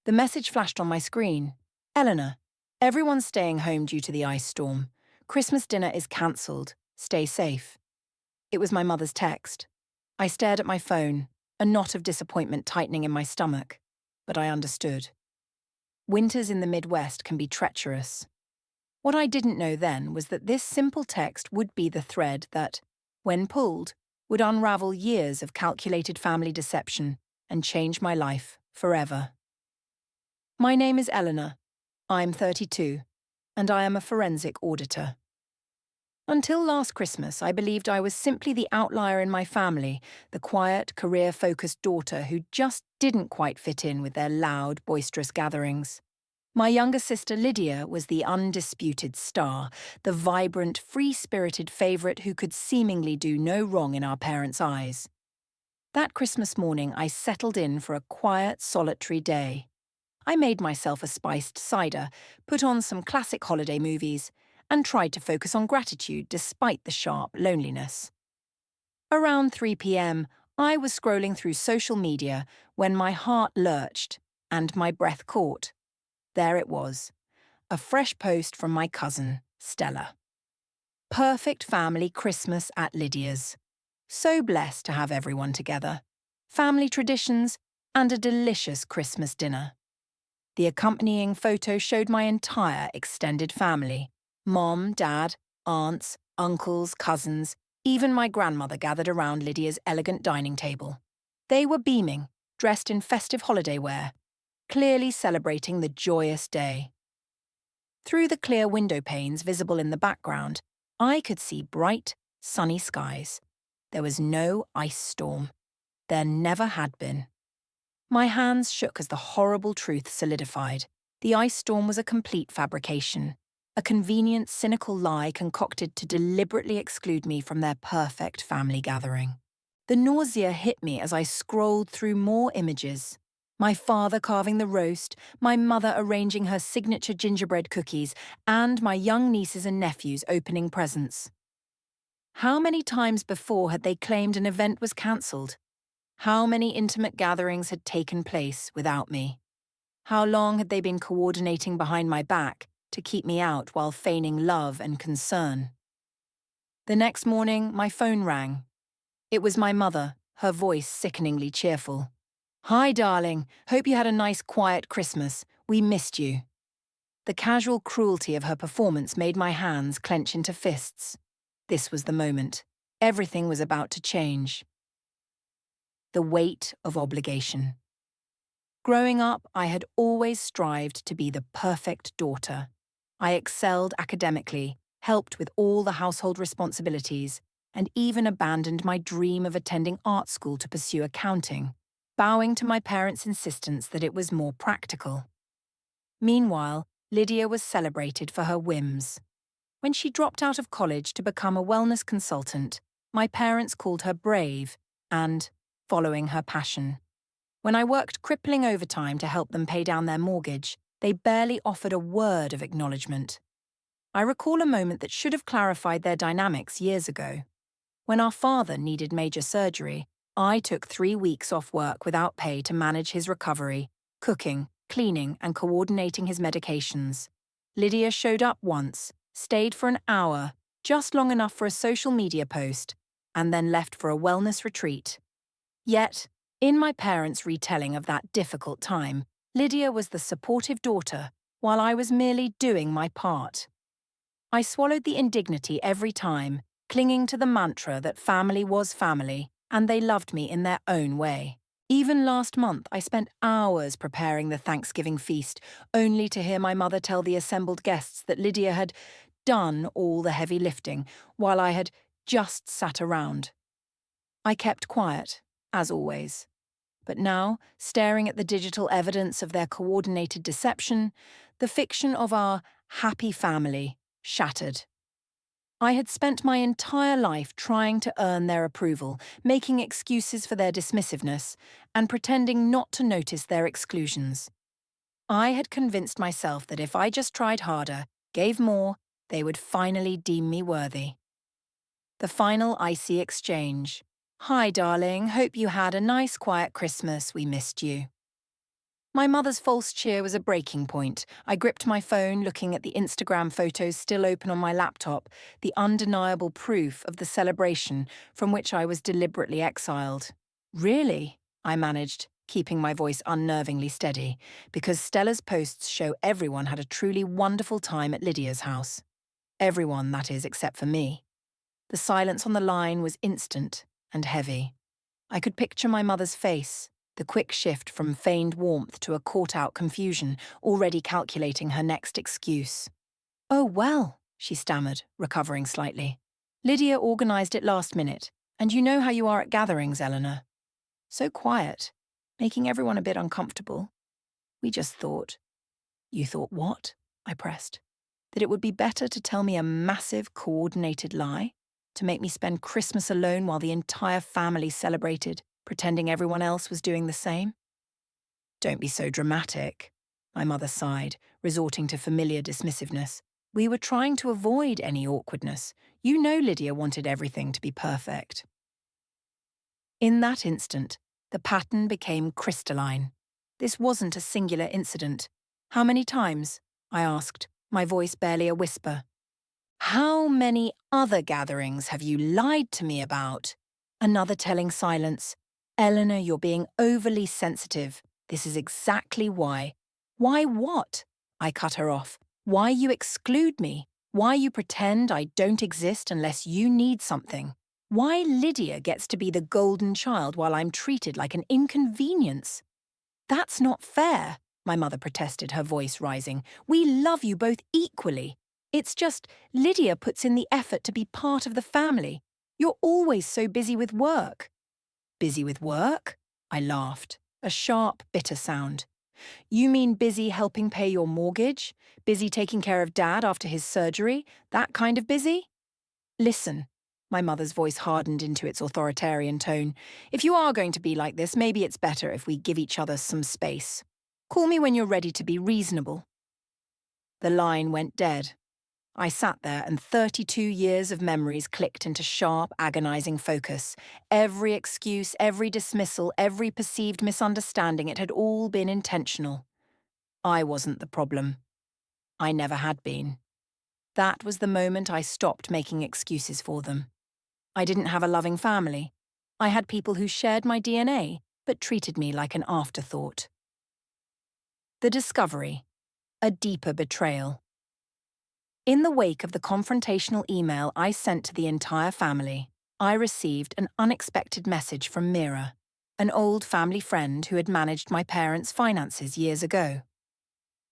The message flashed on my screen. Eleanor, everyone's staying home due to the ice storm. Christmas dinner is cancelled. Stay safe. It was my mother's text. I stared at my phone, a knot of disappointment tightening in my stomach. But I understood. Winters in the Midwest can be treacherous. What I didn't know then was that this simple text would be the thread that, when pulled, would unravel years of calculated family deception and change my life forever. My name is Eleanor. I'm 32, and I am a forensic auditor. Until last Christmas, I believed I was simply the outlier in my family, the quiet, career-focused daughter who just didn't quite fit in with their loud, boisterous gatherings. My younger sister Lydia was the undisputed star, the vibrant, free-spirited favourite who could seemingly do no wrong in our parents' eyes. That Christmas morning, I settled in for a quiet, solitary day. I made myself a spiced cider, put on some classic holiday movies, and tried to focus on gratitude despite the sharp loneliness. Around 3 p.m., I was scrolling through social media when my heart lurched and my breath caught. There it was, a fresh post from my cousin, Stella. Perfect family Christmas at Lydia's. So blessed to have everyone together. Family traditions and a delicious Christmas dinner. The accompanying photo showed my entire extended family. Mom, dad, aunts, uncles, cousins, even my grandmother gathered around Lydia's elegant dining table. They were beaming, dressed in festive holiday wear, clearly celebrating the joyous day. Through the clear window panes visible in the background, I could see bright, sunny skies. There was no ice storm. There never had been. My hands shook as the horrible truth solidified. The ice storm was a complete fabrication, a convenient, cynical lie concocted to deliberately exclude me from their perfect family gathering. The nausea hit me as I scrolled through more images. My father carving the roast, my mother arranging her signature gingerbread cookies, and my young nieces and nephews opening presents. How many times before had they claimed an event was cancelled? How many intimate gatherings had taken place without me? How long had they been coordinating behind my back to keep me out while feigning love and concern? The next morning, my phone rang. It was my mother, her voice sickeningly cheerful. "Hi, darling. Hope you had a nice, quiet Christmas. We missed you." The casual cruelty of her performance made my hands clench into fists. This was the moment. Everything was about to change. The weight of obligation. Growing up, I had always strived to be the perfect daughter. I excelled academically, helped with all the household responsibilities, and even abandoned my dream of attending art school to pursue accounting, bowing to my parents' insistence that it was more practical. Meanwhile, Lydia was celebrated for her whims. When she dropped out of college to become a wellness consultant, my parents called her brave and following her passion. When I worked crippling overtime to help them pay down their mortgage, they barely offered a word of acknowledgement. I recall a moment that should have clarified their dynamics years ago. When our father needed major surgery, I took 3 weeks off work without pay to manage his recovery, cooking, cleaning, and coordinating his medications. Lydia showed up once, stayed for an hour, just long enough for a social media post, and then left for a wellness retreat. Yet, in my parents' retelling of that difficult time, Lydia was the supportive daughter, while I was merely doing my part. I swallowed the indignity every time, clinging to the mantra that family was family, and they loved me in their own way. Even last month, I spent hours preparing the Thanksgiving feast, only to hear my mother tell the assembled guests that Lydia had done all the heavy lifting, while I had just sat around. I kept quiet, as always. But now, staring at the digital evidence of their coordinated deception, the fiction of our happy family shattered. I had spent my entire life trying to earn their approval, making excuses for their dismissiveness, and pretending not to notice their exclusions. I had convinced myself that if I just tried harder, gave more, they would finally deem me worthy. The final icy exchange. "Hi, darling. Hope you had a nice, quiet Christmas. We missed you." My mother's false cheer was a breaking point. I gripped my phone, looking at the Instagram photos still open on my laptop, the undeniable proof of the celebration from which I was deliberately exiled. Really? I managed, keeping my voice unnervingly steady, because Stella's posts show everyone had a truly wonderful time at Lydia's house. Everyone, that is, except for me. The silence on the line was instant and heavy. I could picture my mother's face, the quick shift from feigned warmth to a caught-out confusion, already calculating her next excuse. "Oh, well," she stammered, recovering slightly. "Lydia organised it last minute, and you know how you are at gatherings, Eleanor. So quiet, making everyone a bit uncomfortable. We just thought." "You thought what?" I pressed. "That it would be better to tell me a massive, coordinated lie? To make me spend Christmas alone while the entire family celebrated, pretending everyone else was doing the same?" "Don't be so dramatic," my mother sighed, resorting to familiar dismissiveness. "We were trying to avoid any awkwardness. You know Lydia wanted everything to be perfect." In that instant, the pattern became crystalline. This wasn't a singular incident. "How many times?" I asked, my voice barely a whisper. "How many other gatherings have you lied to me about?" Another telling silence. "Eleanor, you're being overly sensitive. This is exactly why." "Why what?" I cut her off. "Why you exclude me? Why you pretend I don't exist unless you need something? Why Lydia gets to be the golden child while I'm treated like an inconvenience?" "That's not fair," my mother protested, her voice rising. "We love you both equally. It's just Lydia puts in the effort to be part of the family. You're always so busy with work." "Busy with work?" I laughed, a sharp, bitter sound. "You mean busy helping pay your mortgage? Busy taking care of Dad after his surgery? That kind of busy?" "Listen," my mother's voice hardened into its authoritarian tone. "If you are going to be like this, maybe it's better if we give each other some space. Call me when you're ready to be reasonable." The line went dead. I sat there and 32 years of memories clicked into sharp, agonizing focus. Every excuse, every dismissal, every perceived misunderstanding, it had all been intentional. I wasn't the problem. I never had been. That was the moment I stopped making excuses for them. I didn't have a loving family. I had people who shared my DNA, but treated me like an afterthought. The discovery. A deeper betrayal. In the wake of the confrontational email I sent to the entire family, I received an unexpected message from Mira, an old family friend who had managed my parents' finances years ago.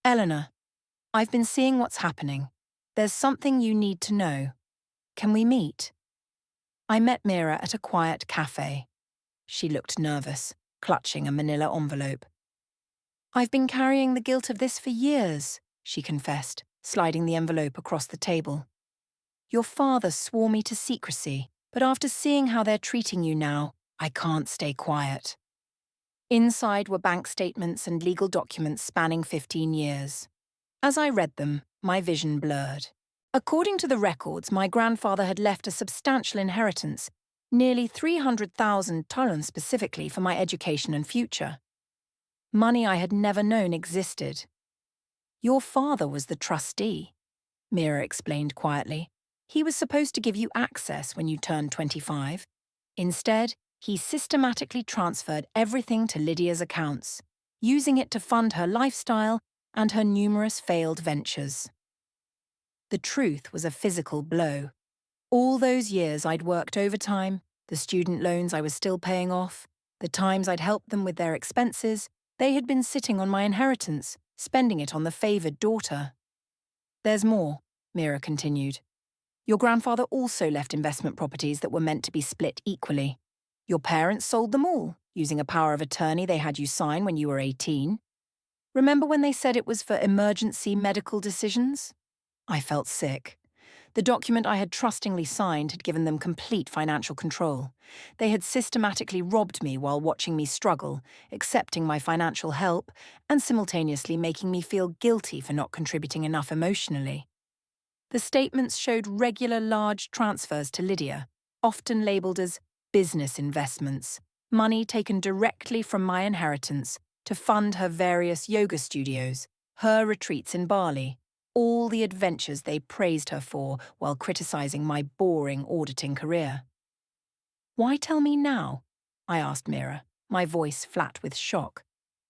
"Eleanor, I've been seeing what's happening. There's something you need to know. Can we meet?" I met Mira at a quiet cafe. She looked nervous, clutching a manila envelope. "I've been carrying the guilt of this for years," she confessed, sliding the envelope across the table. "Your father swore me to secrecy, but after seeing how they're treating you now, I can't stay quiet." Inside were bank statements and legal documents spanning 15 years. As I read them, my vision blurred. According to the records, my grandfather had left a substantial inheritance, nearly 300,000 tolons specifically for my education and future. Money I had never known existed. "Your father was the trustee," Mira explained quietly. "He was supposed to give you access when you turned 25. Instead, he systematically transferred everything to Lydia's accounts, using it to fund her lifestyle and her numerous failed ventures." The truth was a physical blow. All those years I'd worked overtime, the student loans I was still paying off, the times I'd helped them with their expenses, they had been sitting on my inheritance, spending it on the favoured daughter. "There's more," Mira continued. "Your grandfather also left investment properties that were meant to be split equally. Your parents sold them all, using a power of attorney they had you sign when you were 18. Remember when they said it was for emergency medical decisions?" I felt sick. The document I had trustingly signed had given them complete financial control. They had systematically robbed me while watching me struggle, accepting my financial help, and simultaneously making me feel guilty for not contributing enough emotionally. The statements showed regular large transfers to Lydia, often labelled as business investments, money taken directly from my inheritance, to fund her various yoga studios, her retreats in Bali, all the adventures they praised her for while criticizing my boring auditing career. "Why tell me now?" I asked Mira, my voice flat with shock.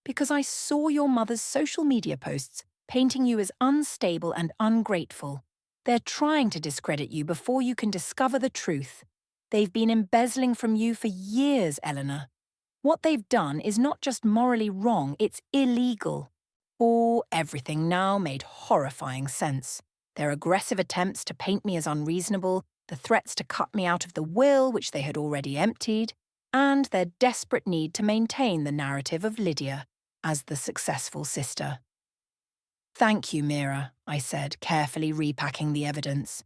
"Because I saw your mother's social media posts painting you as unstable and ungrateful. They're trying to discredit you before you can discover the truth. They've been embezzling from you for years, Eleanor. What they've done is not just morally wrong, it's illegal." Everything now made horrifying sense. Their aggressive attempts to paint me as unreasonable, the threats to cut me out of the will which they had already emptied, and their desperate need to maintain the narrative of Lydia as the successful sister. "Thank you, Mira," I said, carefully repacking the evidence.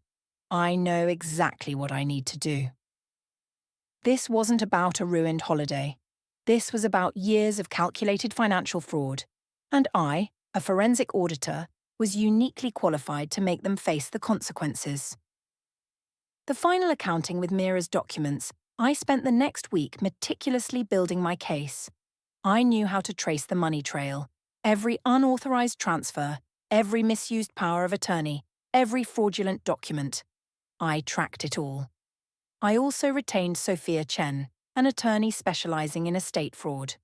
"I know exactly what I need to do." This wasn't about a ruined holiday. This was about years of calculated financial fraud, and I, a forensic auditor, was uniquely qualified to make them face the consequences. The final accounting with Mira's documents, I spent the next week meticulously building my case. I knew how to trace the money trail, every unauthorized transfer, every misused power of attorney, every fraudulent document. I tracked it all. I also retained Sophia Chen, an attorney specializing in estate fraud.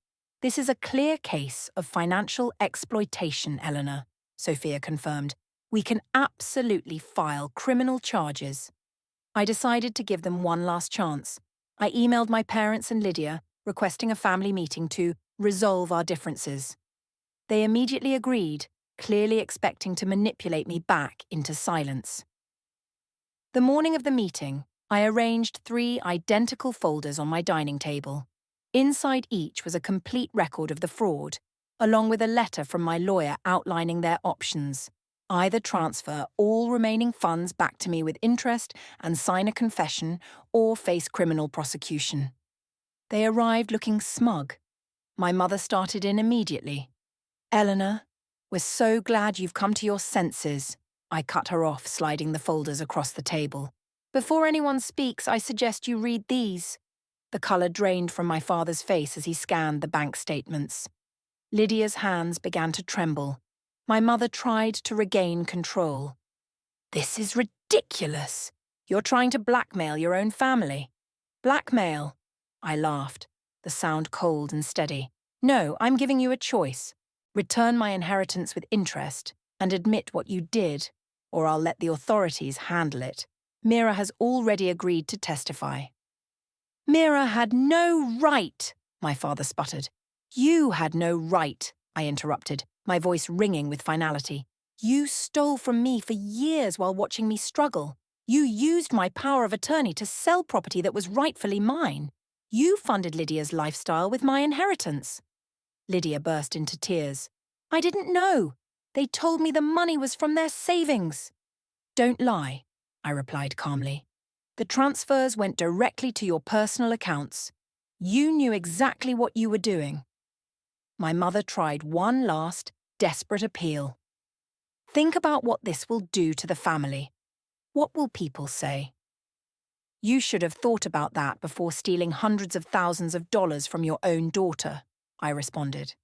"This is a clear case of financial exploitation, Eleanor," Sophia confirmed. "We can absolutely file criminal charges." I decided to give them one last chance. I emailed my parents and Lydia, requesting a family meeting to resolve our differences. They immediately agreed, clearly expecting to manipulate me back into silence. The morning of the meeting, I arranged 3 identical folders on my dining table. Inside each was a complete record of the fraud, along with a letter from my lawyer outlining their options: either transfer all remaining funds back to me with interest and sign a confession, or face criminal prosecution. They arrived looking smug. My mother started in immediately. "Eleanor, we're so glad you've come to your senses." I cut her off, sliding the folders across the table. "Before anyone speaks, I suggest you read these." The colour drained from my father's face as he scanned the bank statements. Lydia's hands began to tremble. My mother tried to regain control. "This is ridiculous. You're trying to blackmail your own family." "Blackmail?" I laughed, the sound cold and steady. "No, I'm giving you a choice. Return my inheritance with interest and admit what you did, or I'll let the authorities handle it. Mira has already agreed to testify." "Mira had no right," my father sputtered. "You had no right," I interrupted, my voice ringing with finality. "You stole from me for years while watching me struggle. You used my power of attorney to sell property that was rightfully mine. You funded Lydia's lifestyle with my inheritance." Lydia burst into tears. "I didn't know. They told me the money was from their savings." "Don't lie," I replied calmly. "The transfers went directly to your personal accounts. You knew exactly what you were doing." My mother tried one last, desperate appeal. "Think about what this will do to the family. What will people say?" "You should have thought about that before stealing hundreds of thousands of dollars from your own daughter," I responded.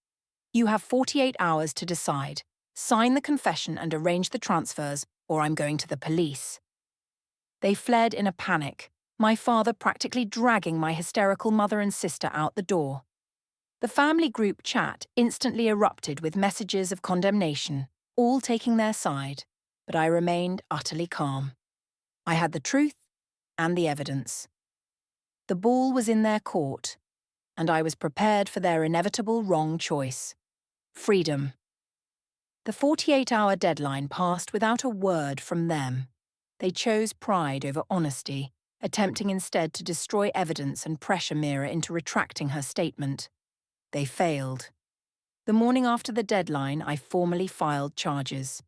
"You have 48 hours to decide. Sign the confession and arrange the transfers, or I'm going to the police." They fled in a panic, my father practically dragging my hysterical mother and sister out the door. The family group chat instantly erupted with messages of condemnation, all taking their side, but I remained utterly calm. I had the truth and the evidence. The ball was in their court, and I was prepared for their inevitable wrong choice: freedom. The 48-hour deadline passed without a word from them. They chose pride over honesty, attempting instead to destroy evidence and pressure Mira into retracting her statement. They failed. The morning after the deadline, I formally filed charges.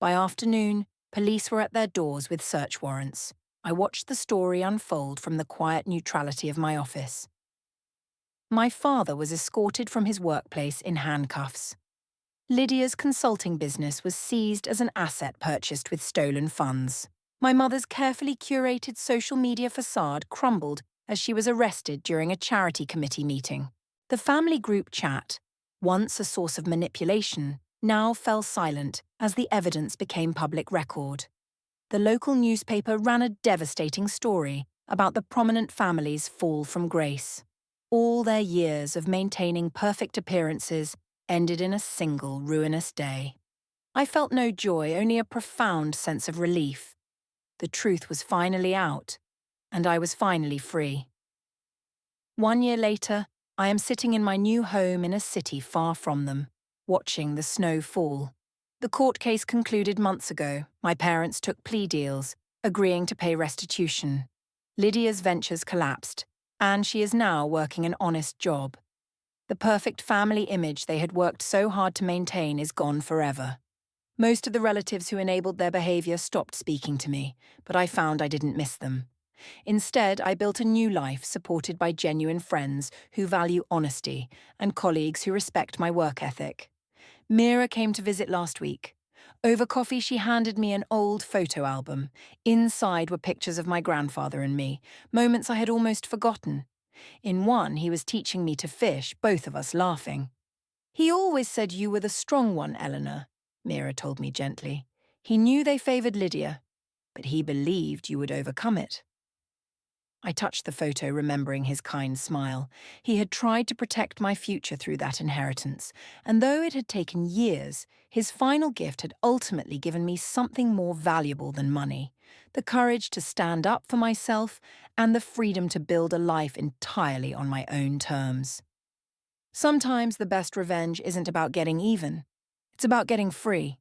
By afternoon, police were at their doors with search warrants. I watched the story unfold from the quiet neutrality of my office. My father was escorted from his workplace in handcuffs. Lydia's consulting business was seized as an asset purchased with stolen funds. My mother's carefully curated social media facade crumbled as she was arrested during a charity committee meeting. The family group chat, once a source of manipulation, now fell silent as the evidence became public record. The local newspaper ran a devastating story about the prominent family's fall from grace. All their years of maintaining perfect appearances ended in a single ruinous day. I felt no joy, only a profound sense of relief. The truth was finally out, and I was finally free. 1 year later, I am sitting in my new home in a city far from them, watching the snow fall. The court case concluded months ago. My parents took plea deals, agreeing to pay restitution. Lydia's ventures collapsed, and she is now working an honest job. The perfect family image they had worked so hard to maintain is gone forever. Most of the relatives who enabled their behavior stopped speaking to me, but I found I didn't miss them. Instead, I built a new life supported by genuine friends who value honesty and colleagues who respect my work ethic. Mira came to visit last week. Over coffee, she handed me an old photo album. Inside were pictures of my grandfather and me, moments I had almost forgotten. In one, he was teaching me to fish, both of us laughing. "He always said you were the strong one, Eleanor," Mira told me gently. "He knew they favoured Lydia, but he believed you would overcome it." I touched the photo, remembering his kind smile. He had tried to protect my future through that inheritance, and though it had taken years, his final gift had ultimately given me something more valuable than money: the courage to stand up for myself and the freedom to build a life entirely on my own terms. Sometimes the best revenge isn't about getting even. It's about getting free.